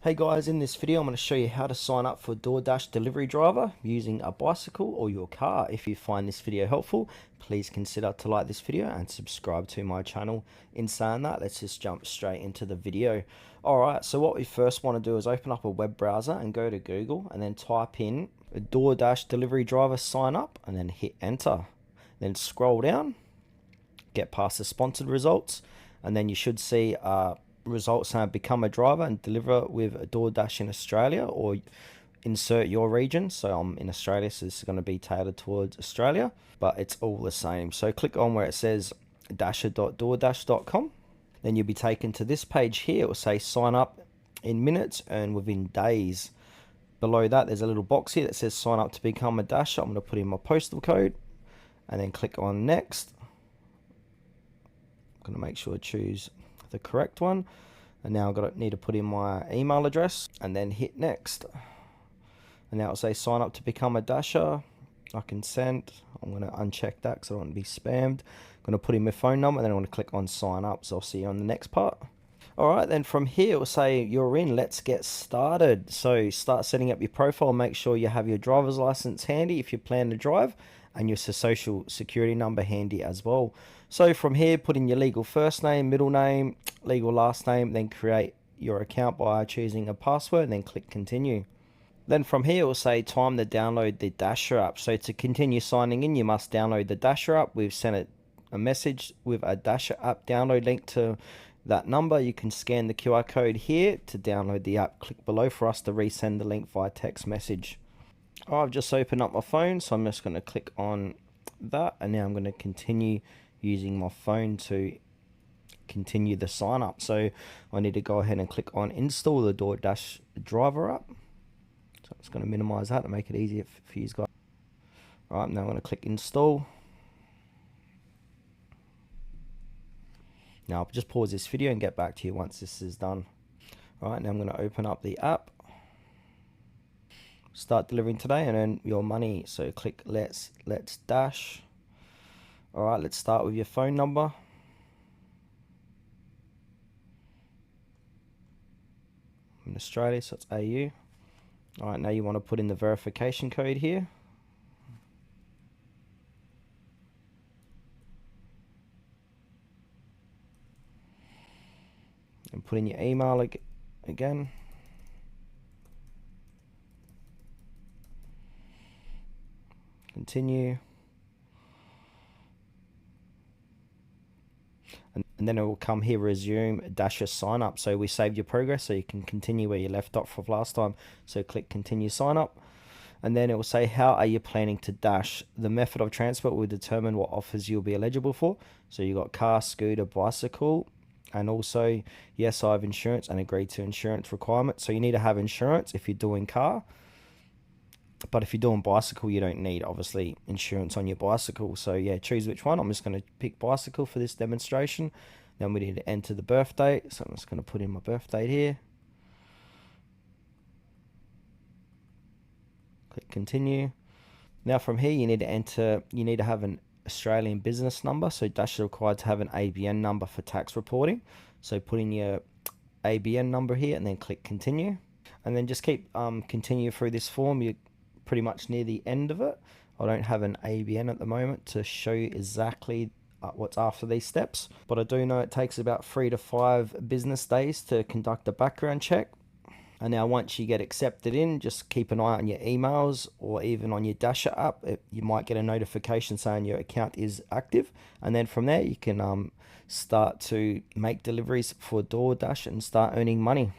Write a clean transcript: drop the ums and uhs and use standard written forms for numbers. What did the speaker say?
Hey guys, in this video I'm going to show you how to sign up for Doordash delivery driver using a bicycle or your car. If you find this video helpful, please consider to like this video and subscribe to my channel. In saying that, let's just jump straight into the video. Alright, so what we first want to do is open up a web browser and go to Google and then type in Doordash delivery driver sign up and then hit enter. Then scroll down, get past the sponsored results, and then you should see results saying become a driver and deliver with a Doordash in Australia, or insert your region. So I'm in Australia, so this is going to be tailored towards Australia, but it's all the same. So click on where it says dasher.doordash.com. Then you'll be taken to this page here. It will say sign up in minutes, earn within days. Below that there's a little box here that says sign up to become a dasher. I'm going to put in my postal code and then click on next. I'm going to make sure I choose the correct one, and now I've need to put in my email address and then hit next. And now it'll say sign up to become a dasher. I consent. I'm going to uncheck that because I don't want to be spammed. I'm going to put in my phone number and then I'm going to click on sign up. So I'll see you on the next part. Alright, then from here it will say you're in, let's get started. So start setting up your profile. Make sure you have your driver's license handy if you plan to drive, and your social security number handy as well. So from here, put in your legal first name, middle name, legal last name, then create your account by choosing a password and then click continue. Then from here it will say time to download the Dasher app. So to continue signing in, you must download the Dasher app. We've sent a message with a Dasher app download link to that number. You can scan the QR code here to download the app. Click below for us to resend the link via text message. I've just opened up my phone, so I'm just going to click on that, and now I'm going to continue using my phone to continue the sign up. So I need to go ahead and click on install the Doordash driver app. So I'm just going to minimize that to make it easier for you guys. All right, now I'm going to click install. Now I'll just pause this video and get back to you once this is done. All right, now I'm going to open up the app. Start delivering today and earn your money. So click let's dash. All right, let's start with your phone number. I'm in Australia, so it's AU. All right, now you want to put in the verification code here. And put in your email again. Continue. And then it will come here, resume Dasher sign up. So we saved your progress so you can continue where you left off of last time. So click continue sign up. And then it will say, how are you planning to dash? The method of transport will determine what offers you'll be eligible for. So you got car, scooter, bicycle, and also, yes, I have insurance and agree to insurance requirements. So you need to have insurance if you're doing car. But if you're doing bicycle, you don't need, obviously, insurance on your bicycle. So yeah, choose which one. I'm just going to pick bicycle for this demonstration. Then we need to enter the birth date. So I'm just going to put in my birth date here. Click continue. Now from here, you need to have an Australian business number. So Dash is required to have an ABN number for tax reporting. So put in your ABN number here and then click continue. And then just keep continue through this form. You're pretty much near the end of it. I don't have an ABN at the moment to show you exactly what's after these steps, but I do know it takes about 3 to 5 business days to conduct a background check. And now once you get accepted in, just keep an eye on your emails or even on your Dasher app. You might get a notification saying your account is active, and then from there you can start to make deliveries for Doordash and start earning money.